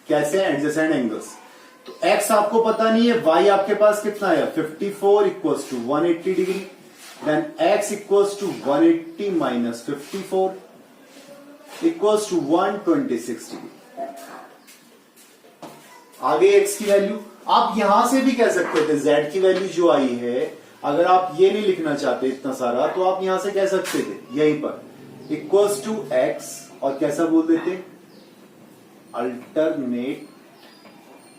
कैसे, एडजेसेंट एंगल्स तो x आपको पता नहीं है, y आपके पास कितना है 54 equals to 180 degree, then x equals to 180 - 54 equals to 126 degree. आगे x की वैल्यू आप यहां से भी कह सकते थे, z की वैल्यू जो आई है, अगर आप ये नहीं लिखना चाहते इतना सारा तो आप यहां से कह सकते थे यहीं पर इक्वल्स टू x और कैसा बोल देते अल्टरनेट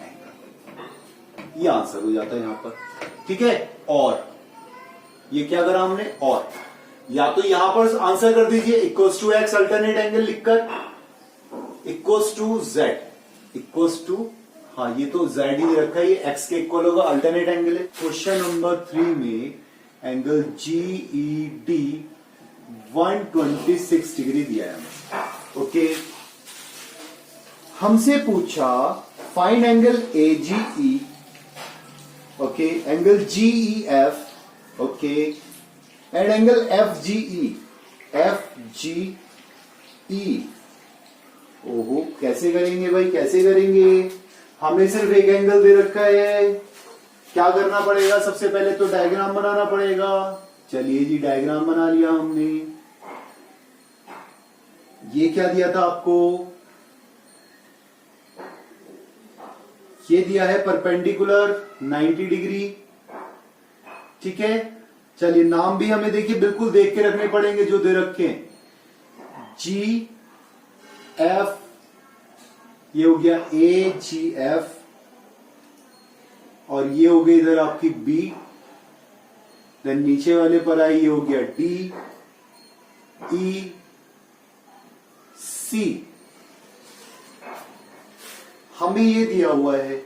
एंगल, ये आंसर हो जाता है यहां पर। ठीक है, और ये क्या करा हमने, और या तो यहां पर आंसर कर दीजिए equals to x alternate angle लिखकर, equals to z equals to, हाँ ये तो z ही दे रखा है, ये x के इक्वल होगा, अल्टरनेट एंगल है। क्वेश्चन नंबर 3 में एंगल GED 126 डिग्री दिया है। ओके, हमसे पूछा find angle AGE, okay angle GEF, okay and angle FGE। F G E. ओहो, कैसे करेंगे भाई, कैसे करेंगे? हमें सिर्फ एक एंगल दे रखा है, क्या करना पड़ेगा? सबसे पहले तो डायग्राम बनाना पड़ेगा। चलिए जी, डायग्राम बना लिया हमने। ये क्या दिया था आपको? ये दिया है परपेंडिकुलर 90 डिग्री। ठीक है, चलिए नाम भी हमें देखिए बिल्कुल देख के रखने पड़ेंगे जो दे रखे हैं। जी एफ, ये हो गया ए जी एफ, और ये हो गई इधर आपकी बी। देन नीचे वाले पर आई, ये हो गया डी ई सी। हमें ये दिया हुआ है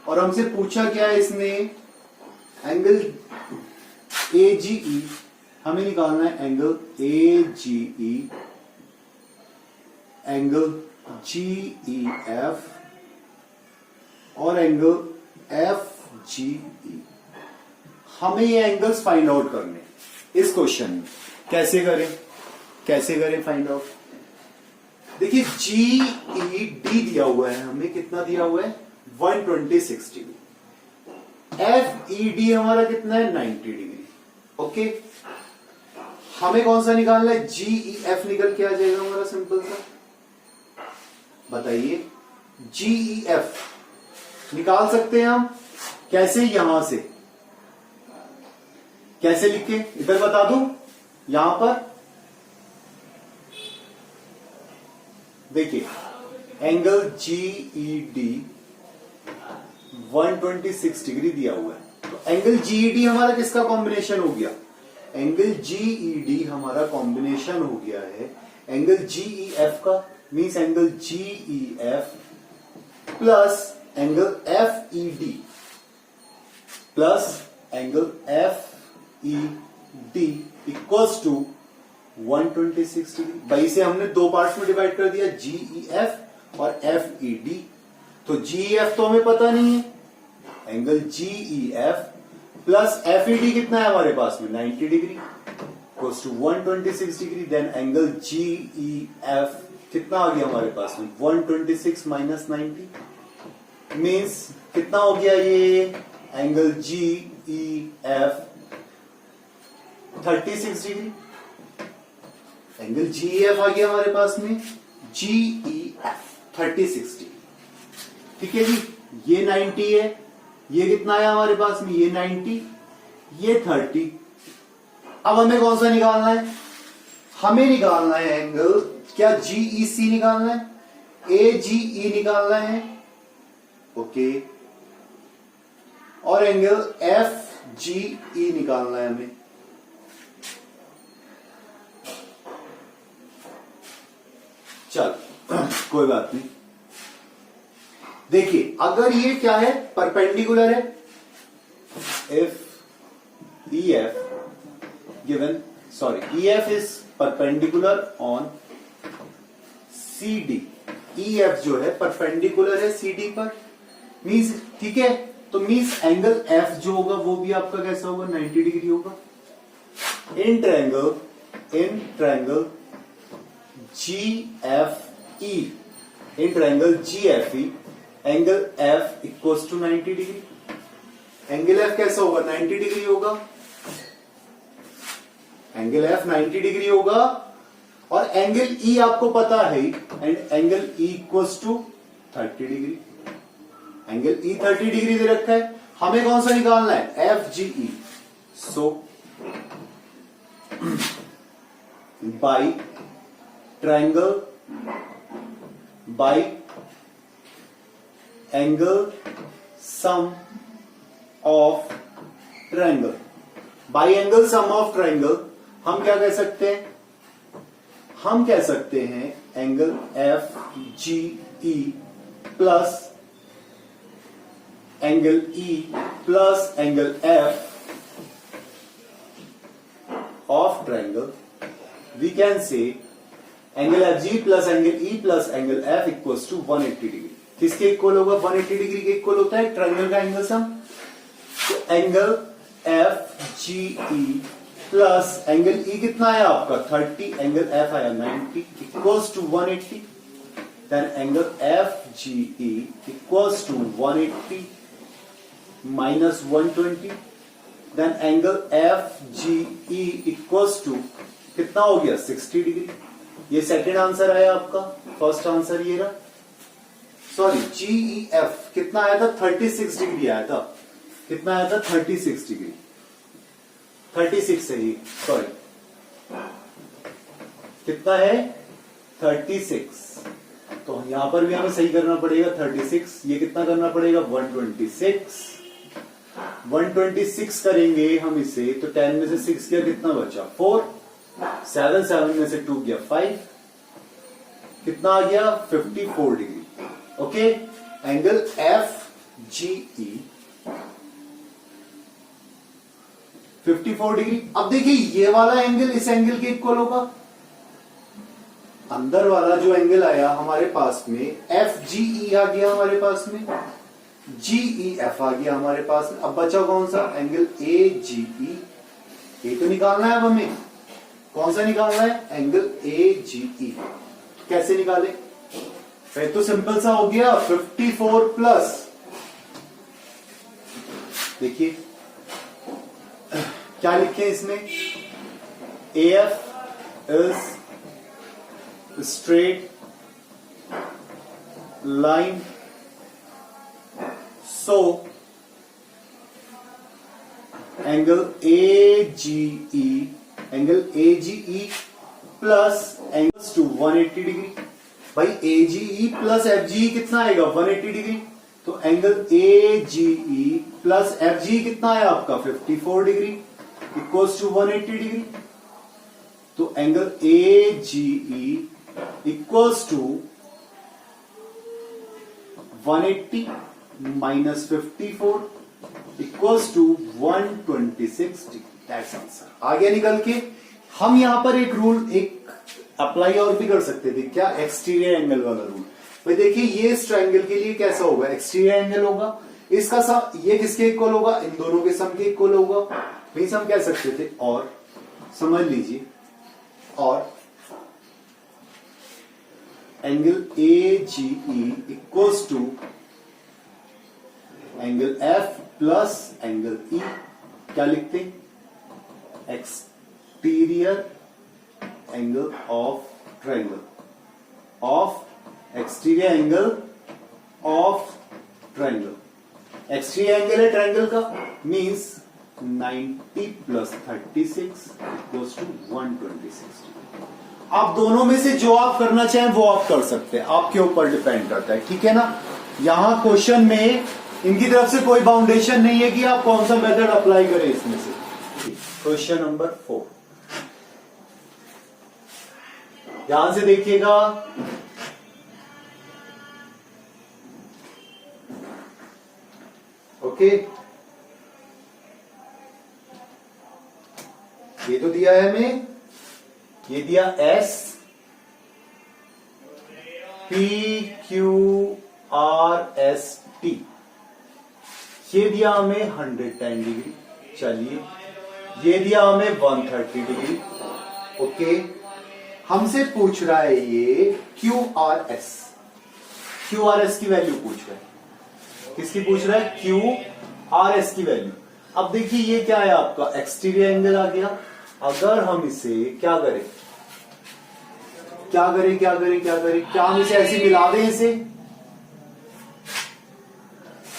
और हमसे पूछा क्या है इसने? एंगल ए जी ई हमें निकालना है, angle A G E, angle G E F और एंगल एफ जी ई। हमें ये एंगल्स फाइंड आउट करने इस क्वेश्चन में। कैसे करें, कैसे करें फाइंड आउट? देखिए जी ई डी दिया हुआ है हमें, कितना दिया हुआ है? 126 डिग्री। एफ ई डी हमारा कितना है? 90 डिग्री। ओके, हमें कौन सा निकालना है? जी ई एफ निकल के आ जाएगा हमारा, सिंपल सा। बताइए, जी ई एफ निकाल सकते हैं हम कैसे? यहां से कैसे लिखे, इधर बता दूं। यहां पर देखिए, angle G E D 126 degree दिया हुआ है, तो एंगल जी ई डी हमारा किसका कॉम्बिनेशन हो गया? एंगल जी ई डी हमारा कॉम्बिनेशन हो गया है एंगल जी ई एफ का। Means angle G E F plus angle F E D plus angle F E D equals to 126 degree. भाई इसे हमने दो पार्ट्स में डिवाइड कर दिया, जी ई एफ और एफ ई डी। तो जी ई एफ तो हमें पता नहीं है, angle G E F plus F E D कितना है हमारे पास में? 90 degree equals to 126 degree. Then angle G E F कितना आ गया हमारे पास में? 126 माइनस 90 मीन्स कितना हो गया? ये angle G E F 36 degree. Angle G E F आ गया हमारे पास में, जी ई एफ 36 डिग्री। ठीक है जी, ये 90 है, ये कितना है हमारे पास में? ये 90, ये 30। अब हमें कौन सा निकालना है? हमें निकालना है एंगल, क्या जी ई सी निकालना है, ए जी ई निकालना है। ओके, और एंगल एफ जी ई निकालना है हमें। चल कोई बात नहीं। देखिए, अगर ये क्या है? परपेंडिकुलर है। If E F given, sorry, E F is perpendicular on C D. E F जो है परपेंडिकुलर है सी डी पर, मीन्स ठीक है। तो मीन्स एंगल एफ जो होगा वो भी आपका कैसा होगा? 90 डिग्री होगा। In triangle G F E, in triangle G F E, angle F equals to 90 degree. Angle F कैसा होगा? 90 डिग्री होगा। एंगल एफ 90 डिग्री होगा और एंगल ई आपको पता है, and angle E equals to 30 degree. Angle E 30 degree दे रखा है, हमें कौन सा निकालना है? F G E. So by triangle by angle sum of triangle, by angle sum of triangle हम क्या कह सकते हैं? हम कह सकते हैं angle F G E plus angle E plus angle F of triangle. We can say angle F G plus angle E plus angle F equals to 180 degree. किसके इक्वल होगा? 180 डिग्री के इक्वल होता है ट्रायंगल का एंगल सम। तो angle F G E plus angle E कितना आया आपका 30, एंगल एफ आया 90 equals to 180, then angle F G E equals to 180 minus 120, then angle F G E equals to कितना हो गया 60 डिग्री। ये सेकेंड आंसर आया आपका, फर्स्ट आंसर ये रहा। सॉरी जीई एफ कितना आया था 36 डिग्री आया था, कितना आया था 36 डिग्री, 36 है ये, सॉरी कितना है 36, तो यहां पर भी हमें सही करना पड़ेगा 36, ये कितना करना पड़ेगा 126, 126 करेंगे हम इसे तो 10 में से 6 गया कितना बचा 4, 7 में से 2 गया 5, कितना आ गया 54 degree. Okay, angle F G E 54 degree. अब देखिए ये वाला एंगल इस एंगल के इक्वल होगा, अंदर वाला जो एंगल आया हमारे पास में एफ जी ई आ गया हमारे पास में, जीई एफ आ गया हमारे पास में। अब बचा कौन सा एंगल ए जी ई, ये तो निकालना है अब हमें, कौन सा निकालना है एंगल ए जी ई। कैसे निकाले, फिर तो सिंपल सा हो गया 54 प्लस, देखिए क्या लिखे इसमें, A F is straight line, so angle A G E, angle A G E plus angles to 180 degree. भाई A G E plus F G कितना आएगा 180 डिग्री, तो angle A G E plus F G कितना आया आपका 54 डिग्री इक्वल्स टू 180 डिग्री, तो angle A G E equals to 180 minus 54 equals to 126 degree. That's answer. आगे निकल के हम यहां पर एक रूल एक अप्लाई और भी कर सकते थे, क्या एक्सटीरियर एंगल वाला रूल। भाई देखिए ये इस ट्रायंगल के लिए कैसा होगा, एक्सटीरियर एंगल होगा, इसका सम ये किसके इक्वल होगा, इन दोनों के सम के इक्वल होगा। मींस हम कह सकते थे और समझ लीजिए, और angle A G E equals to angle F plus angle E, क्या लिखते exterior angle of triangle, of exterior angle of triangle. Exterior angle है ट्रायंगल का, means 90 plus 36 equals to 126 degree. आप दोनों में से जो आप करना चाहें वो आप कर सकते हैं, आपके ऊपर डिपेंड करता है, ठीक है ना। यहां क्वेश्चन में इनकी तरफ से कोई बाउंडेशन नहीं है कि आप कौन सा मेथड अप्लाई करें इसमें से। क्वेश्चन नंबर 4 ध्यान से देखिएगा, ओके। ये तो दिया है हमें, ये दिया S P Q R S T, ये दिया हमें 110 डिग्री, चलिए ये दिया हमें 130 डिग्री, ओके। हमसे पूछ रहा है ये Q R S, Q R S की वैल्यू पूछ रहा है, किसकी पूछ रहा है क्यू आर एस की वैल्यू। अब देखिए ये क्या है आपका एक्सटीरियर एंगल आ गया। अगर हम इसे क्या करें, क्या करें क्या करें क्या करें, क्या हम इसे ऐसे मिला दें इसे,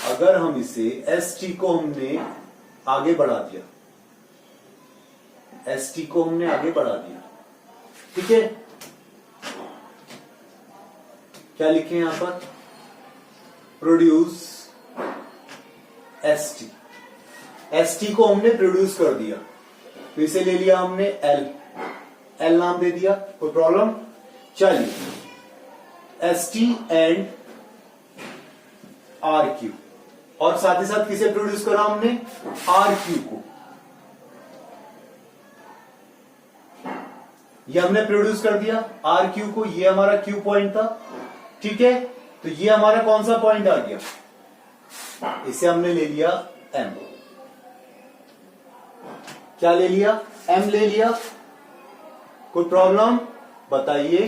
अगर हम इसे एस टी को हमने आगे बढ़ा दिया, एस टी को हमने आगे बढ़ा दिया, ठीक है। क्या लिखे यहां पर, produce S T, S T को हमने प्रोड्यूस कर दिया, तो इसे ले लिया हमने एल, एल नाम दे दिया, कोई प्रॉब्लम। चलिए S T and R Q, और साथ ही साथ किसे प्रोड्यूस करा हमने, आर क्यू को, ये हमने प्रोड्यूस कर दिया आर क्यू को, ये हमारा क्यू पॉइंट था, ठीक है। तो ये हमारा कौन सा पॉइंट आ गया, इसे हमने ले लिया एम, क्या ले लिया एम ले लिया, कोई प्रॉब्लम बताइए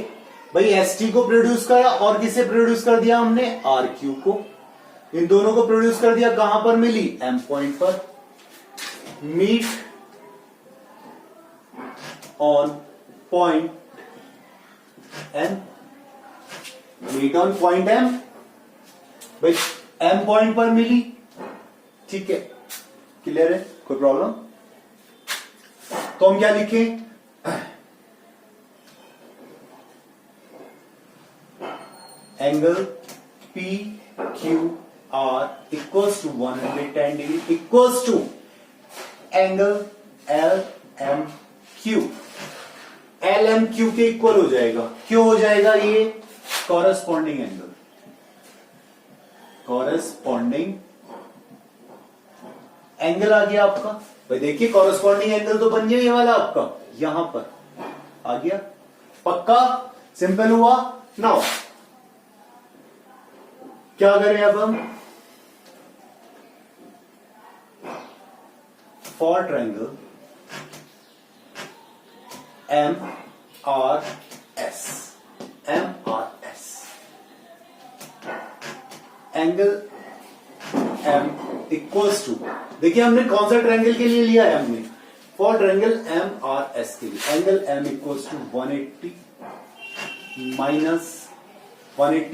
भाई। एस टी को प्रोड्यूस करा और किसे प्रोड्यूस कर दिया हमने, आर क्यू को। इन दोनों को प्रोड्यूस कर दिया, कहां पर मिली, एम पॉइंट पर। Meet on point M, meet on point M भाई, एम पॉइंट पर मिली, ठीक है, क्लियर है, कोई प्रॉब्लम। तो हम क्या लिखें, angle P Q R equals to 110 degree equals to angle L M Q. L M Q के इक्वल हो जाएगा, क्यों हो जाएगा, ये कॉरेस्पॉन्डिंग एंगल, कॉरेस्पॉन्डिंग एंगल आ गया आपका भाई। देखिए कॉरेस्पॉन्डिंग एंगल तो बन गया ये वाला आपका, यहां पर आ गया, पक्का, सिंपल हुआ। नाउ क्या करें अब हम, for triangle M R S, M R S, angle M equals to, देखिए हमने कौन सा ट्रायंगल के लिए लिया है, हमने for triangle M R S के लिए angle M equals to 180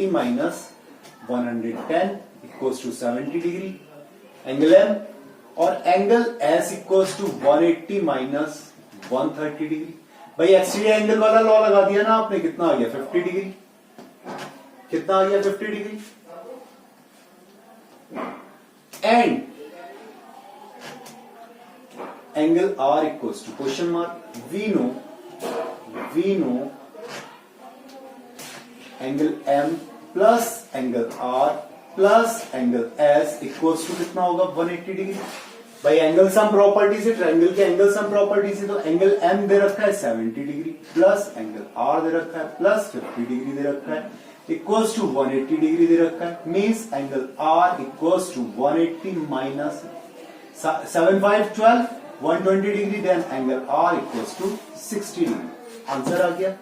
minus 110 equals to 70 degree angle M, और angle S equals to 180 minus 130 degree. भाई एक्सटीरियर एंगल वाला लॉ लगा दिया ना आपने, कितना आ गया 50 डिग्री, कितना आ गया 50 degree. And angle R equals to question mark, we know angle M plus angle R plus angle S equals to कितना होगा 180 डिग्री। भाई एंगल सम प्रॉपर्टी से, ट्रायंगल के एंगल सम प्रॉपर्टी से, तो एंगल एम दे रखा है 70 डिग्री प्लस एंगल आर दे रखा है प्लस 50 डिग्री दे रखा है इक्वल्स टू 180 डिग्री दे रखा है, means angle R equals to 180 minus 7 5 12 120 degree, then angle R equals to 60 degree. Answer आ गया,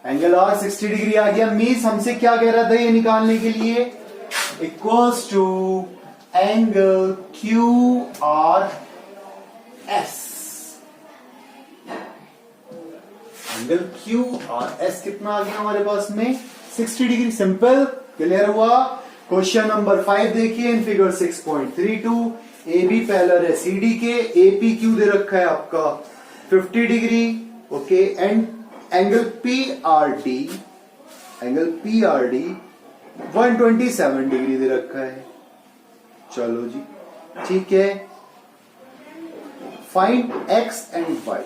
एंगल आर 60 डिग्री आ गया। मीन्स हमसे क्या कह रहा था ये निकालने के लिए, equals to angle Q R S, angle Q R S कितना आ गया हमारे पास में 60 डिग्री। सिंपल, क्लियर हुआ। क्वेश्चन नंबर 5 देखिए in figure 6.32, A B parallel है सी डी के, ए पी क्यू दे रखा है आपका 50 degree, okay, and angle P R D, angle P R D 127 degree दे रखा है। चलो जी, ठीक है। Find X and Y,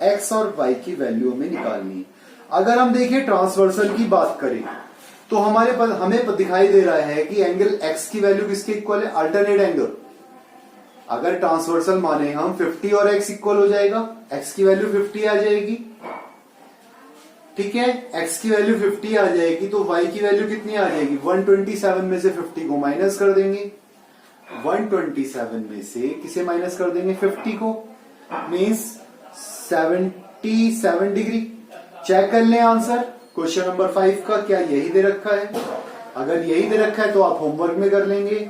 X और वाई की वैल्यू हमें निकालनी है। अगर हम देखें ट्रांसवर्सल की बात करें तो हमारे पास हमें दिखाई दे रहा है कि एंगल एक्स की वैल्यू किसके इक्वल है, अल्टरनेट एंगल। अगर ट्रांसवर्सल माने हम 50 और एक्स इक्वल हो जाएगा, एक्स की वैल्यू 50 आ जाएगी, ठीक है, एक्स की वैल्यू 50 आ जाएगी तो वाई की वैल्यू कितनी आ जाएगी, 127 में से 50 को माइनस कर देंगे, 127 में से किसे माइनस कर देंगे 50 को, मीन्स 77 डिग्री। चेक कर लें आंसर क्वेश्चन नंबर 5 का, क्या यही दे रखा है। अगर यही दे रखा है तो आप होमवर्क में कर लेंगे,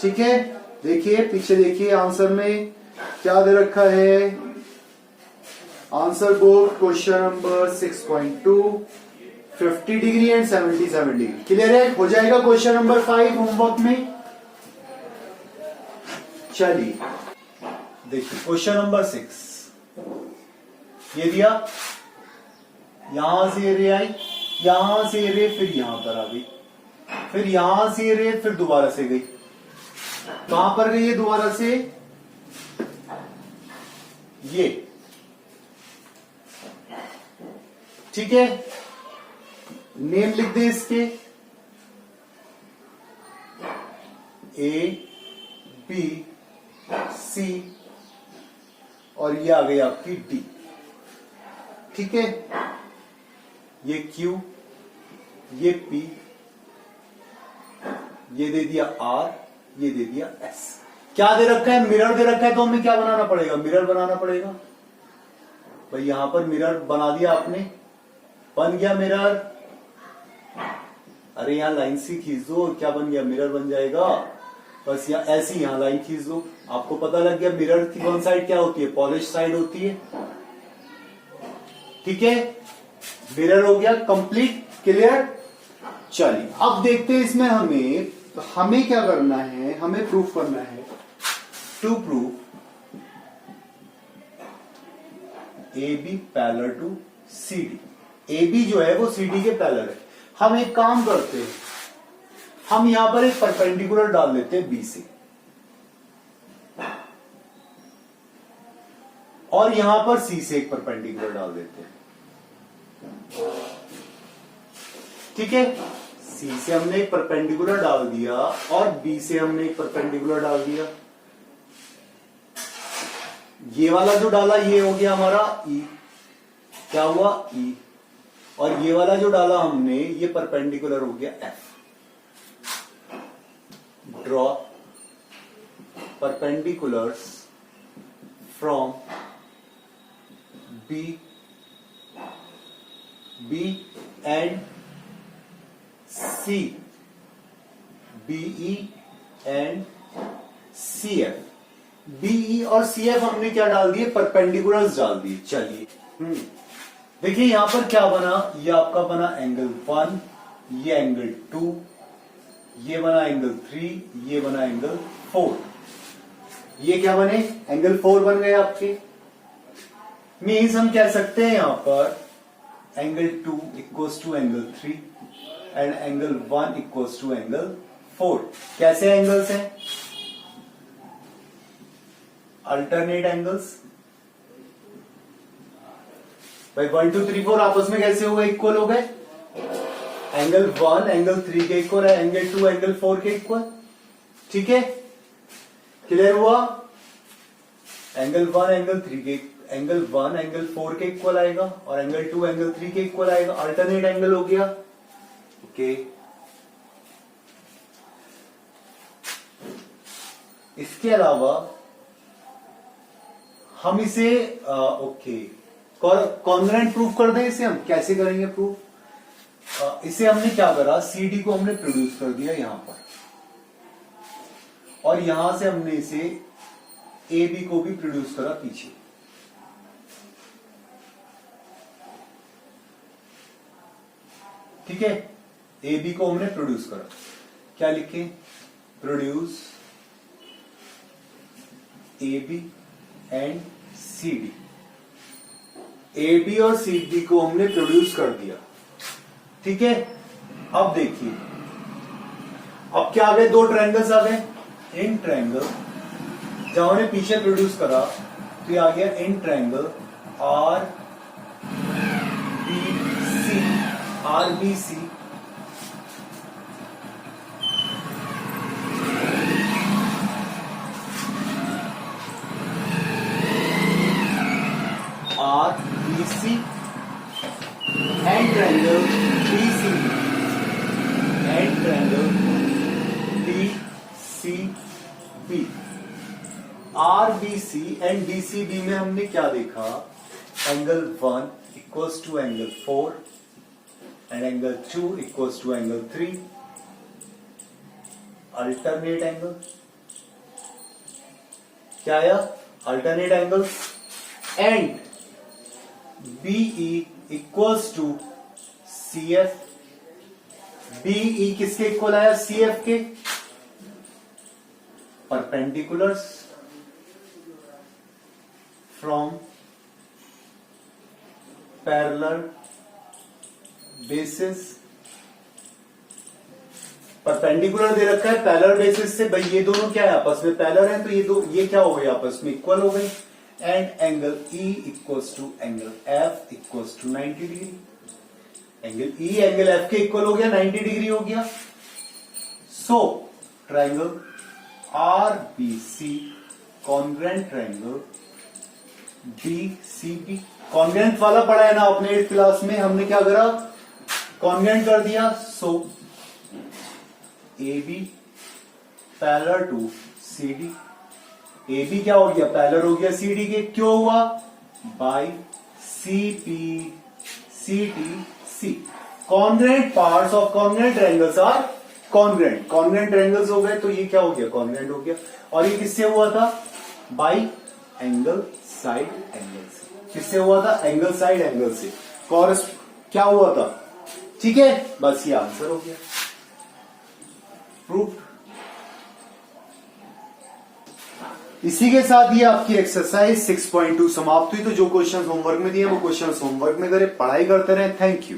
ठीक है। देखिए पीछे देखिए आंसर में क्या दे रखा है, answer book question number 6.2 50 degree and 77 degree. Clear है, हो जाएगा क्वेश्चन नंबर 5 होमवर्क में। चलिए देखिए क्वेश्चन नंबर 6, ये दिया, यहां से रे आई, यहां से रे फिर यहां पर आ गई, फिर यहां से रे फिर दोबारा से गई, कहां पर गई है दोबारा से, ये, ठीक है। नेम लिख दे इसके, ए बी सी और ये आ गई आपकी डी, ठीक है। ये क्यू, ये पी, ये दे दिया आर, ये दे दिया एस। क्या दे रखा है, मिरर दे रखा है, तो हमें क्या बनाना पड़ेगा, मिरर बनाना पड़ेगा। भाई यहां पर मिरर बना दिया आपने, बन गया मिरर। अरे यहां लाइन सी खींच दो, क्या बन गया, मिरर बन जाएगा। बस यहाँ ऐसी यहां लाइन खींच दो, आपको पता लग गया मिरर की वन साइड क्या होती है, पॉलिश साइड होती है। ठीक है, मिरर हो गया कंप्लीट, क्लियर। चलिए अब देखते हैं इसमें हमें क्या करना है, हमें प्रूफ करना है। To prove A B parallel to C D, A B जो है वो सी डी के पैरेलल है। हम एक काम करते हैं, हम यहां पर एक परपेंडिकुलर डाल देते हैं बी से, और यहां पर सी से एक परपेंडिकुलर डाल देते हैं। ठीक है, सी से हमने एक परपेंडिकुलर डाल दिया और बी से हमने एक परपेंडिकुलर डाल दिया। ये वाला जो डाला ये हो गया हमारा ई, क्या हुआ ई, और ये वाला जो डाला हमने ये परपेंडिकुलर हो गया F. Draw perpendiculars from B and C, B E and C F. B E और सी एफ हमने क्या डाल दिए, परपेंडिकुलर्स डाल दिए। चलिए देखिए यहां पर क्या बना, ये आपका बना एंगल 1, ये एंगल 2, ये बना एंगल 3, ये बना एंगल 4। ये क्या बने, एंगल 4 बन गए आपके। मीन्स हम कह सकते हैं यहां पर angle 2 equals to angle 3 and angle 1 equals to angle 4। कैसे एंगल्स हैं, अल्टरनेट एंगल्स। भाई 1 2 3 4 आपस में कैसे हो गए, इक्वल हो गए। एंगल 1 एंगल 3 के इक्वल है, एंगल 2 एंगल 4 के इक्वल। ठीक है, क्लियर हुआ। एंगल 1 एंगल 3 के, एंगल 1 एंगल 4 के इक्वल आएगा और एंगल 2 एंगल 3 के इक्वल आएगा, अल्टरनेट एंगल हो गया। ओके, इसके अलावा हम इसे कॉन्ग्रुएंट प्रूफ कर दें। इसे हम कैसे करेंगे प्रूफ, इसे हमने क्या करा, सी डी को हमने प्रोड्यूस कर दिया यहां पर, और यहां से हमने इसे ए बी को भी प्रोड्यूस करा पीछे। ठीक है, ए बी को हमने प्रोड्यूस करा, क्या लिखे, produce A B and C D. A B और सी डी को हमने प्रोड्यूस कर दिया। ठीक है, अब देखिए अब क्या आ गए, दो ट्रायंगल्स आ गए। इन ट्रायंगल जब हमने पीछे प्रोड्यूस करा तो ये आ गया in triangle R B C R B C and triangle B C and triangle D C B. R B C and D C B में हमने क्या देखा, angle 1 equals to angle 4 and angle 2 equals to angle 3, alternate angle. क्या आया, alternate angles. And B E equals to C F. B E किसके इक्वल आया, सी एफ के। Perpendiculars from parallel basis. Perpendicular दे रखा है पैरेलल बेसिस से, भाई ये दोनों क्या है आपस में पैरेलल है, तो ये क्या हो गई आपस में इक्वल हो गई। And angle E equals to angle F equals to 90 degree. Angle E angle F के इक्वल हो गया, 90 डिग्री हो गया। So triangle R B C congruent triangle B C B. Congruent वाला पढ़ा है ना अपने 8th क्लास में, हमने क्या करा, कॉन्ग्रुएंट कर दिया। So A B parallel to C D. A B क्या हो गया, पैरेलल हो गया सी डी के। क्यों हुआ, by CP, CT, C. Congruent parts of congruent triangles are congruent. Congruent triangles हो गए तो ये क्या हो गया, कॉन्ग्रेंट हो गया। और ये किससे हुआ था, बाई एंगल साइड एंगल से। किससे हुआ था, एंगल साइड एंगल से। कॉरस क्या हुआ था, ठीक है, बस ये आंसर हो गया, प्रूफ। इसी के साथ ये आपकी एक्सरसाइज 6.2 समाप्त हुई। तो जो क्वेश्चन होमवर्क में दिए वो क्वेश्चन होमवर्क में करें, पढ़ाई करते रहे। Thank you.